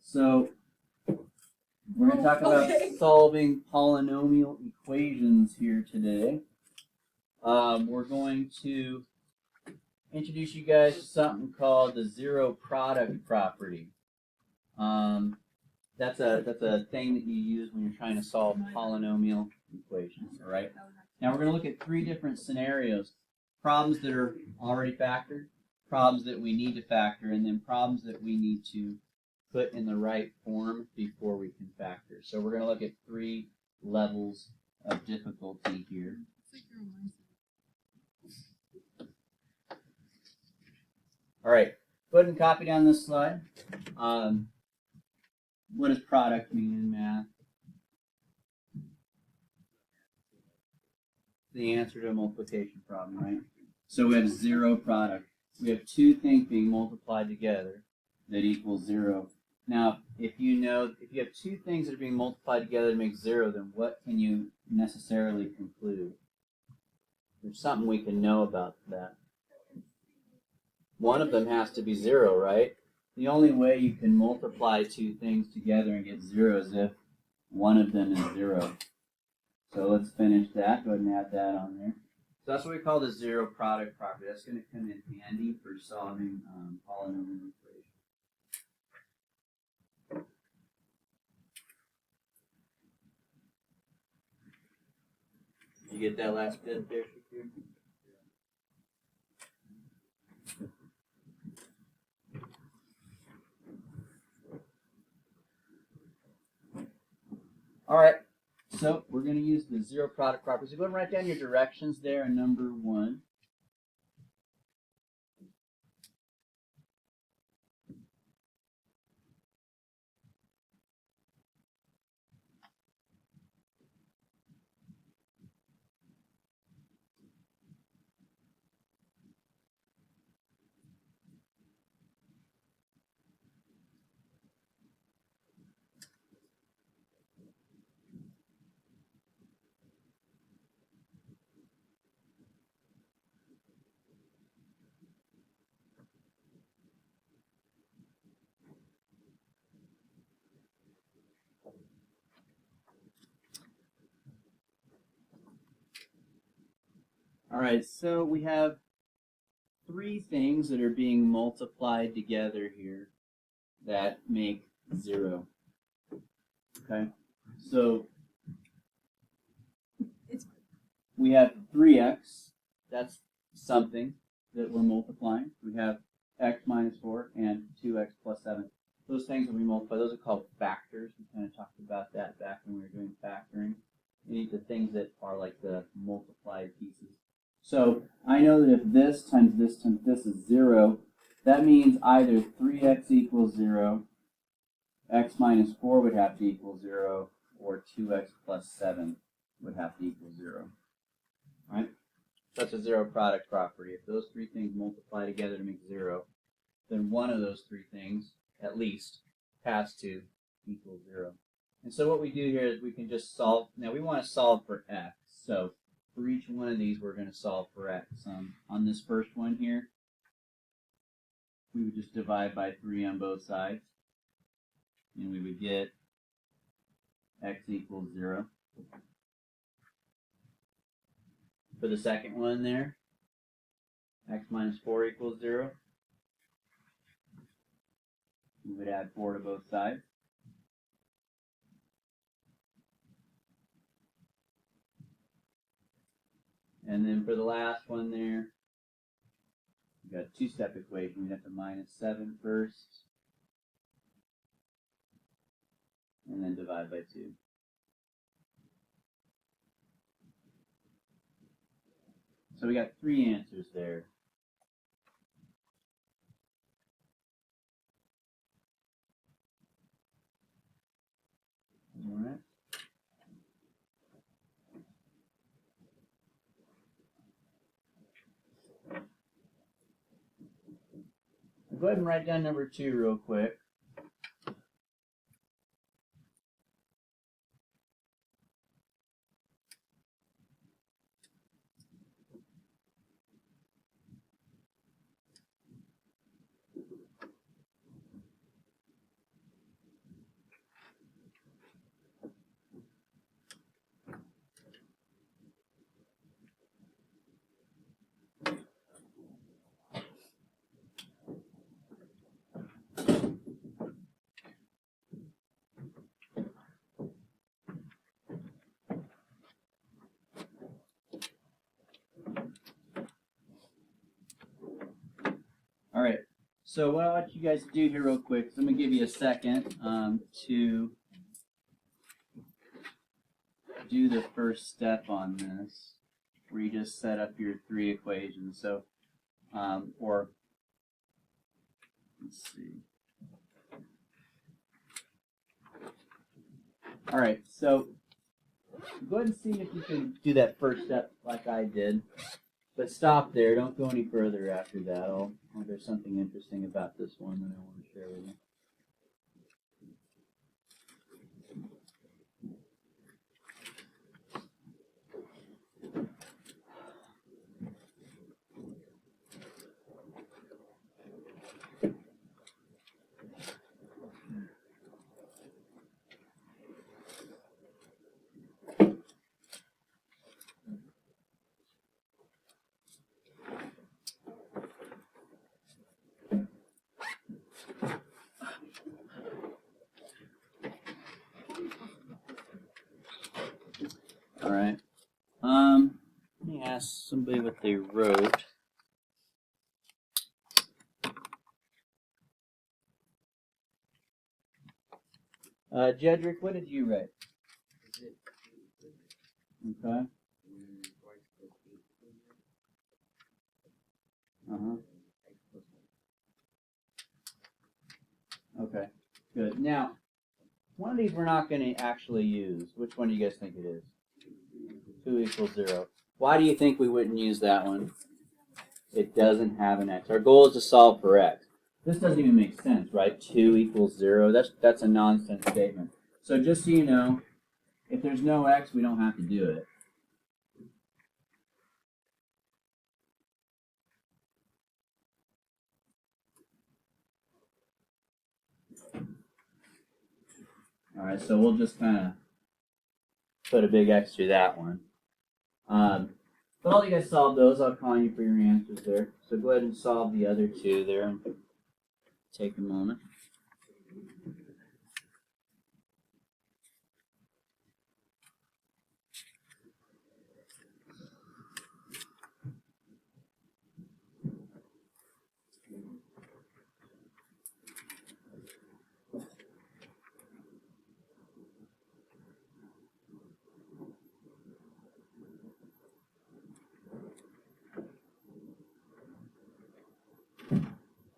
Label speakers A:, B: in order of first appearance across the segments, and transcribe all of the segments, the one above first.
A: So we're going to talk about solving polynomial equations here today. We're going to introduce you guys to something called the zero product property. That's a thing that you use when you're trying to solve polynomial equations. All right. Now we're going to look at three different scenarios: problems that are already factored, problems that we need to factor, and then problems that we need to put in the right form before we can factor. So we're going to look at three levels of difficulty here. All right, go ahead and copy down this slide. What does product mean in math? The answer to a multiplication problem, right? So we have zero product. We have two things being multiplied together that equals zero. Now, if you have two things that are being multiplied together to make zero, then what can you necessarily conclude? There's something we can know about that. One of them has to be zero, right? The only way you can multiply two things together and get zero is if one of them is zero. So let's finish that. Go ahead and add that on there. So that's what we call the zero product property. That's going to come in handy for solving polynomial equations. Did you get that last bit there, Shakir? All right, so we're going to use the zero product property. So go ahead and write down your directions there in number 1. All right, so we have three things that are being multiplied together here that make zero. Okay, so we have 3x, that's something that we're multiplying. We have x minus 4 and 2x plus 7. Those things will be multiplied. Those are called factors. We kind of talked about that back when we were doing factoring. You need the things that are like the multiplied pieces. So I know that if this times this times this is 0, that means either 3x equals 0, x minus 4 would have to equal 0, or 2x plus 7 would have to equal 0. Right? That's a zero product property. If those three things multiply together to make 0, then one of those three things, at least, has to equal 0. And so what we do here is we can just solve. Now we want to solve for x. So for each one of these, we're going to solve for x. On this first one here, we would just divide by 3 on both sides. And we would get x equals 0. For the second one there, x minus 4 equals 0. We would add 4 to both sides. And then for the last one there, we've got a two-step equation. We'd have to minus 7 first, and then divide by 2. So we got 3 answers there. All right. Go ahead and write down number 2 real quick. right. So what I want you guys to do here real quick is I'm going to give you a second to do the first step on this, where you just set up your three equations. So, or let's see. All right, so go ahead and see if you can do that first step like I did. But stop there. Don't go any further after that. There's something interesting about this one that I want to share with you. All right. Let me ask somebody what they wrote. Jedrick, what did you write? Okay. Okay. Good. Now, one of these we're not going to actually use. Which one do you guys think it is? 2 equals 0. Why do you think we wouldn't use that one? It doesn't have an x. Our goal is to solve for x. This doesn't even make sense, right? 2 equals 0. That's a nonsense statement. So just so you know, if there's no x, we don't have to do it. All right, so we'll just kind of put a big X through that one. But all you guys solve those, I'll call you for your answers there. So go ahead and solve the other two there. And take a moment.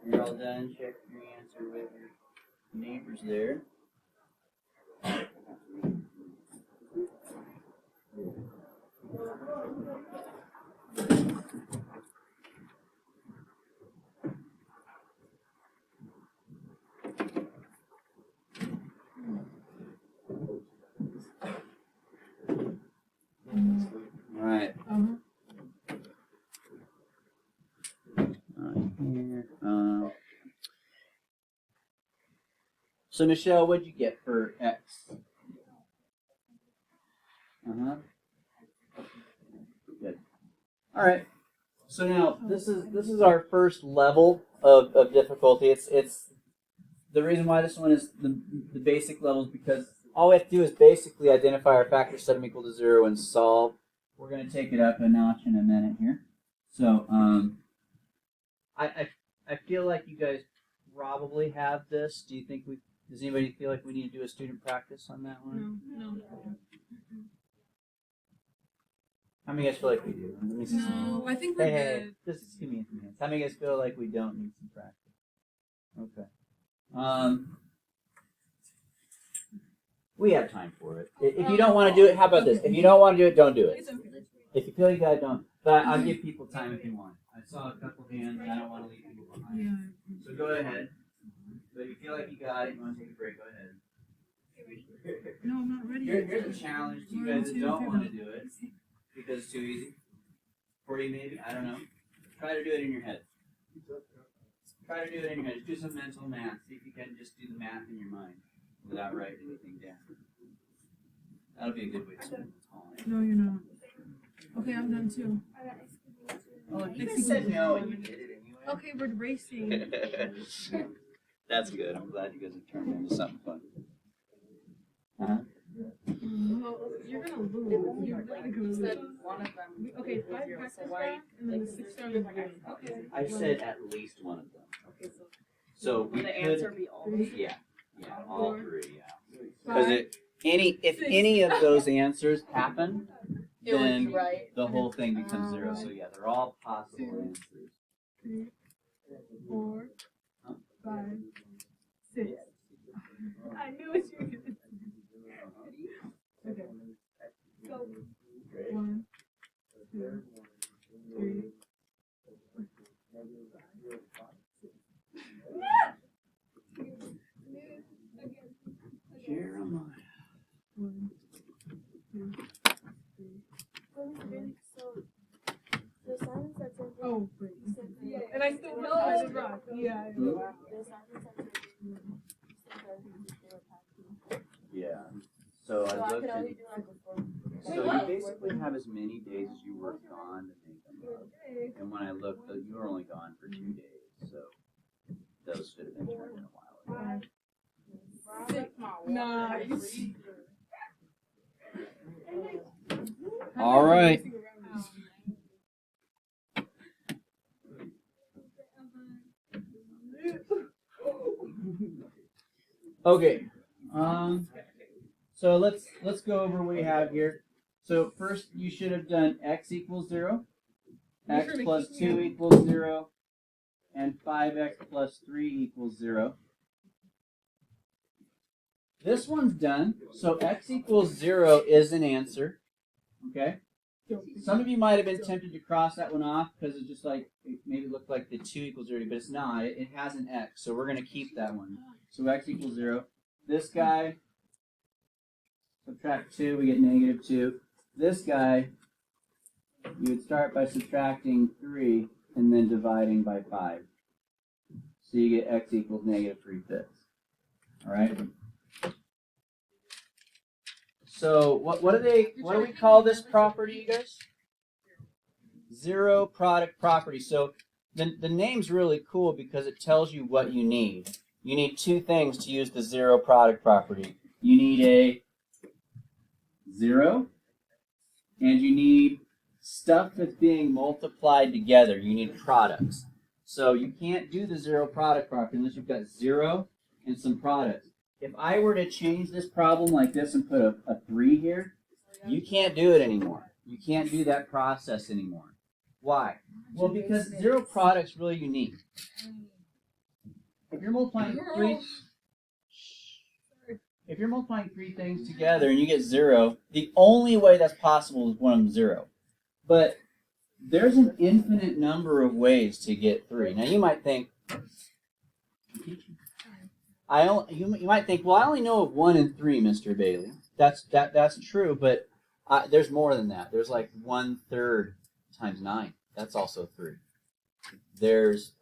A: You're all done. Check your answer with your neighbors there. All right. Here. So Michelle, what'd you get for x? Good. All right. So now this is our first level of difficulty. It's the reason why this one is the basic level is because all we have to do is basically identify our factor, set them equal to 0, and solve. We're going to take it up a notch in a minute here. So I feel like you guys probably have this. Do you think does anybody feel like we need to do a student practice on that one?
B: No.
A: How many of you guys feel like we do? Let me see.
B: No, I think we're good.
A: Just give me some hints. How many of you guys feel like we don't need some practice? Okay. We have time for it. If you don't want to do it, how about this? If you don't want to do it, don't do it. If you feel like you got it, don't. But I'll give people time if you want. I saw a couple hands, and I don't want to leave people behind.
B: Yeah.
A: So go ahead. But if you feel like you got it, you want to take a break, go ahead.
B: No, I'm not ready.
A: Here's a challenge to you guys that don't want to do it because it's too easy. For you, maybe. I don't know. Try to do it in your head. Try to do it in your head. Just do some mental math. See if you can just do the math in your mind without writing anything down. That'll be a good way to spend time.
B: No, you're not. Okay, I'm done too.
A: Oh, you guys said no and you did it anyway.
B: Okay, we're racing.
A: That's good. I'm glad you guys have turned into something fun.
B: Well, you're gonna lose. You're really gonna lose. Okay, 5 practice back, and then the 6 started again. Okay.
A: I said at least one of them. So we
B: Will the
A: could,
B: answer be all?
A: yeah, all
B: Four.
A: three, yeah. Because if
B: Six.
A: any of those answers happen,
B: It would
A: then
B: be right.
A: the whole thing becomes zero. So yeah, they're all possible answers.
B: 3, 4, 5, 6. I knew what you were gonna say. Okay. Go. 1, 2, 3.
A: Jeremiah.
B: 1, 2, 3.
C: The silence that's in
B: Oh, wait.
C: yeah,
B: And I still know I did wrong. Yeah.
C: the silence that's in
A: Yeah. So
C: so
A: I
C: I
A: looked
C: could
A: at.
C: only do like before.
A: So you basically have as many days as you were gone to make them up. And when I looked, you were only gone for 2 days, so those should have been turned in a while ago.
B: 6. Nice.
A: All right. Okay. So let's go over what we have here. So first you should have done x equals 0, x plus 2 equals 0, and 5x plus 3 equals 0. This one's done. So x equals 0 is an answer. Okay. Some of you might have been tempted to cross that one off because it's just like it maybe looked like the 2 equals 0, but it's not. It has an x, so we're going to keep that one. So x equals 0. This guy, subtract 2, we get negative 2. This guy, you would start by subtracting 3 and then dividing by 5. So you get x equals negative 3/5. All right. So what do we call this property, you guys? Zero product property. So the name's really cool because it tells you what you need. You need 2 things to use the zero product property. You need a 0, and you need stuff that's being multiplied together. You need products. So you can't do the zero product property unless you've got 0 and some products. If I were to change this problem like this and put a 3 here, you can't do it anymore. You can't do that process anymore. Why? Well, because zero product's really unique. If you're multiplying 3 things together and you get 0, the only way that's possible is one of them 0. But there's an infinite number of ways to get 3. Now you might think, you might think, well, I only know of 1 and 3, Mr. Bailey. That's true, but there's more than that. There's like 1/3 times 9. That's also 3. There's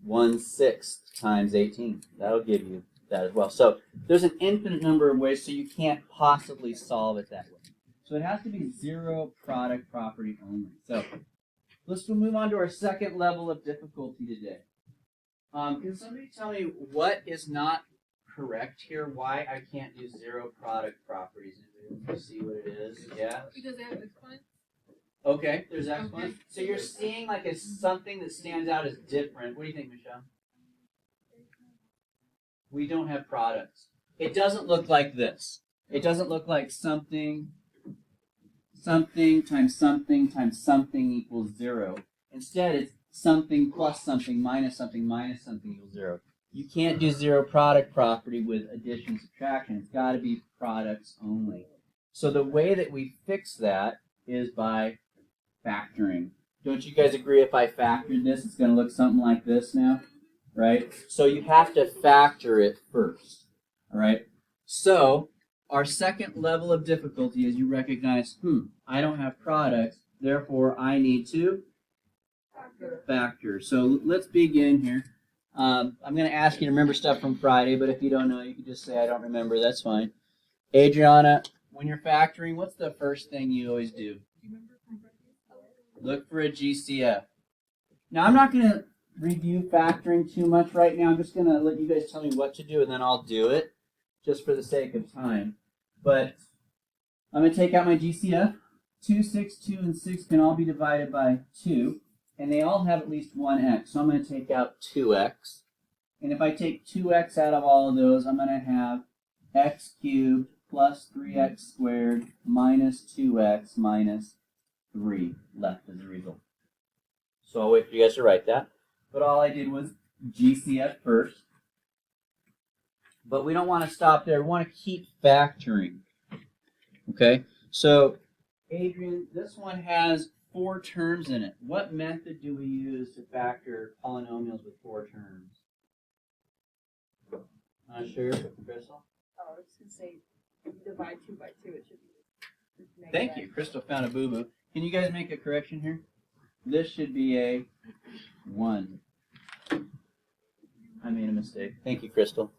A: 1/6 times 18. That'll give you that as well. So there's an infinite number of ways, so you can't possibly solve it that way. So it has to be zero product property only. So let's move on to our second level of difficulty today. Can somebody tell me what is not correct here? Why I can't do zero product properties? See what it is? Yeah?
B: Because they have exponents.
A: Okay, there's exponents. So you're seeing like it's something that stands out as different. What do you think, Michelle? We don't have products. It doesn't look like this. It doesn't look like something times something equals 0. Instead, it's something plus something minus something equals 0. You can't do zero product property with addition and subtraction. It's got to be products only. So the way that we fix that is by factoring. Don't you guys agree if I factored this, it's going to look something like this now? Right? So you have to factor it first. All right? So our second level of difficulty is you recognize, I don't have products, therefore I need to factor. So let's begin here. I'm going to ask you to remember stuff from Friday, but if you don't know, you can just say, I don't remember. That's fine. Adriana, when you're factoring, what's the first thing you always do? Look for a GCF. Now, I'm not going to review factoring too much right now. I'm just going to let you guys tell me what to do, and then I'll do it, just for the sake of time. But I'm going to take out my GCF. 2, 6, 2, and 6 can all be divided by 2. And they all have at least one x. So I'm going to take out 2x. And if I take 2x out of all of those, I'm going to have x cubed plus 3x squared minus 2x minus 3 left as a result. So I'll wait for you guys to write that. But all I did was GCF first. But we don't want to stop there. We want to keep factoring. Okay? So, Adrian, this one has 4 terms in it. What method do we use to factor polynomials with 4 terms? Not sure, Crystal?
B: Oh, I was gonna say, if you divide 2 by 2, it should be.
A: Thank you. Crystal found a boo-boo. Can you guys make a correction here? This should be a 1. I made a mistake. Thank you, Crystal.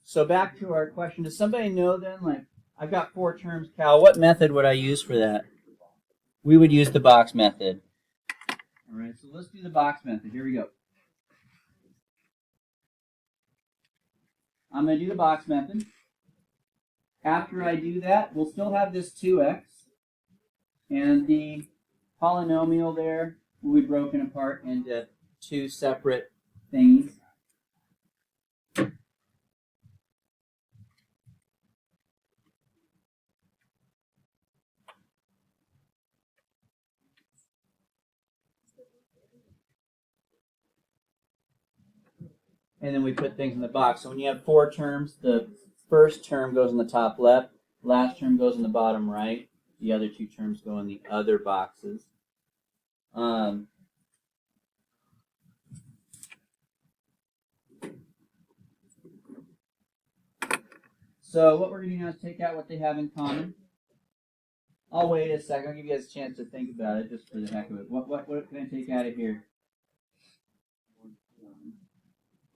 A: So back to our question. Does somebody know then, like, I've got 4 terms, Cal. What method would I use for that? We would use the box method. All right, so let's do the box method. Here we go. I'm going to do the box method. After I do that, we'll still have this 2x. And the polynomial there will be broken apart into 2 separate things. And then we put things in the box. So when you have 4 terms, the first term goes in the top left, last term goes in the bottom right, the other 2 terms go in the other boxes. So what we're going to do now is take out what they have in common. I'll wait a second. I'll give you guys a chance to think about it just for the heck of it. What can I take out of here?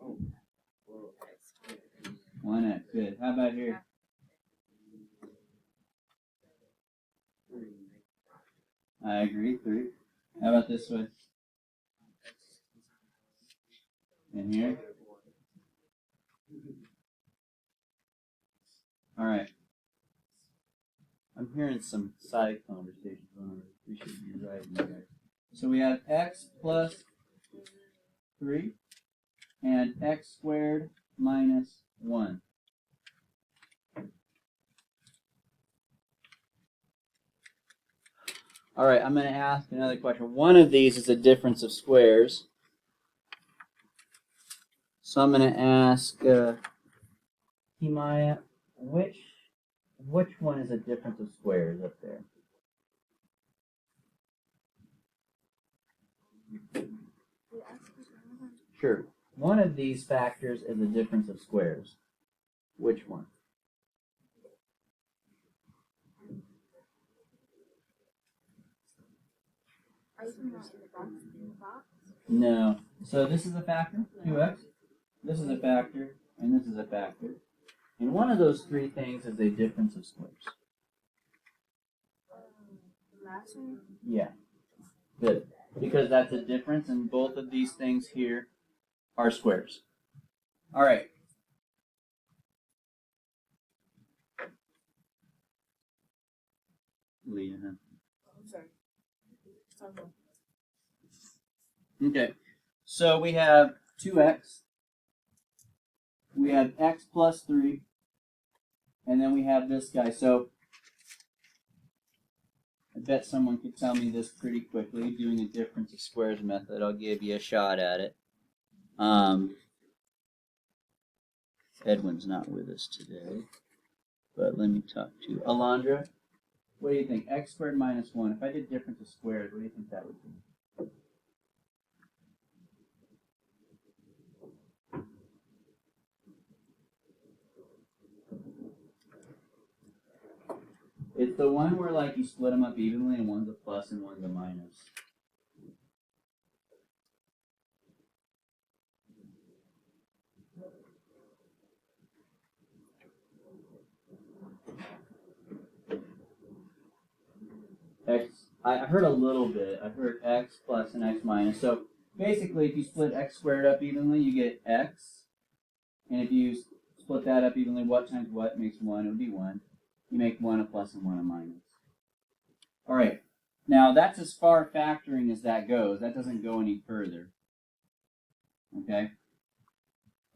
C: Oh.
A: 1x, good. How about here? I agree, 3. How about this way? And here? All right. I'm hearing some side conversations. I appreciate you writing there. So we have x plus 3 and x squared minus 1. All right, I'm going to ask another question. One of these is a difference of squares. So I'm going to ask Himaya, which one is a difference of squares up there? Sure. One of these factors is a difference of squares. Which one?
C: Are you talking about in the box?
A: No. So this is a factor, 2x. This is a factor, and this is a factor. And one of those 3 things is a difference of squares.
C: The last one?
A: Yeah. Good. Because that's a difference, and both of these things here are squares. All right. Leah.
C: I'm sorry.
A: Okay. So we have 2x. We have x plus 3. And then we have this guy. So I bet someone could tell me this pretty quickly. Doing a difference of squares method. I'll give you a shot at it. Edwin's not with us today. But let me talk to Alondra. What do you think? X squared minus 1. If I did difference of squares, what do you think that would be? It's the one where like you split them up evenly and one's a plus and one's a minus. X, I heard a little bit. I heard x plus and x minus. So basically, if you split x squared up evenly, you get x. And if you split that up evenly, what times what makes 1? It would be 1. You make 1 a plus and 1 a minus. All right. Now that's as far factoring as that goes. That doesn't go any further. Okay.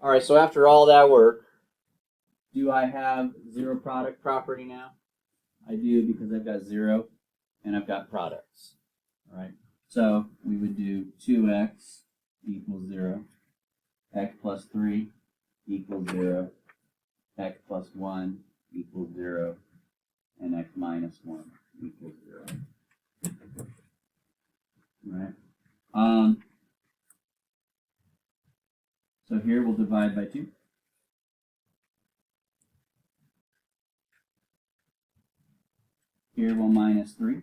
A: All right. So after all that work, do I have zero product property now? I do, because I've got 0 and I've got products. All right. So we would do 2x equals 0, x plus 3 equals 0, x plus 1 equals 0, and x minus 1 equals 0. All right. So here we'll divide by 2. Here we'll minus 3.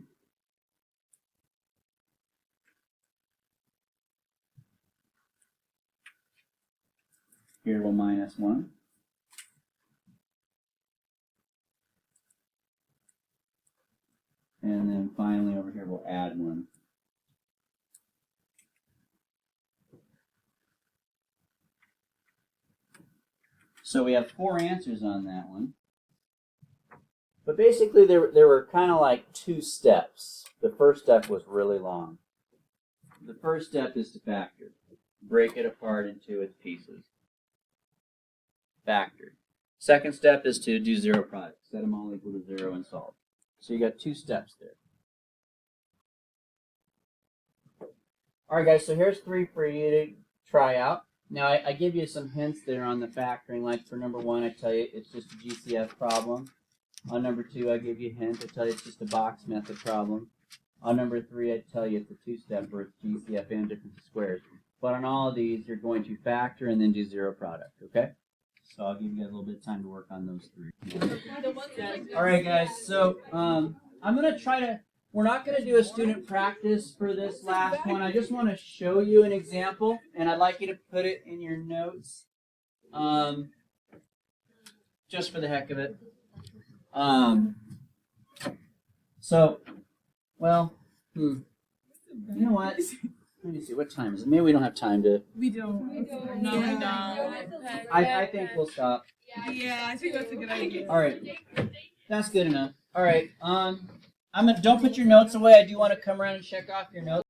A: Here we'll minus 1. And then finally over here we'll add 1. So we have 4 answers on that one. But basically there were kind of like 2 steps. The first step was really long. The first step is to factor. Break it apart into its pieces. Factor. Second step is to do 0 products. Set them all equal to 0 and solve. So you got 2 steps there. All right, guys, so here's 3 for you to try out. Now, I give you some hints there on the factoring. Like for number 1, I tell you it's just a GCF problem. On number 2, I give you a hint. I tell you it's just a box method problem. On number 3, I tell you it's a 2-step where it's GCF and difference of squares. But on all of these, you're going to factor and then do 0 product, okay? So I'll give you guys a little bit of time to work on those 3. All right, guys, so I'm going to try to, we're not going to do a student practice for this last one. I just want to show you an example, and I'd like you to put it in your notes just for the heck of it. So, well, you know what? Let me see, what time is it? Maybe we don't have time to.
B: We don't. No, we don't.
A: I think we'll stop.
B: Yeah, I think that's a good idea.
A: All right, that's good enough. All right, don't put your notes away. I do want to come around and check off your notes.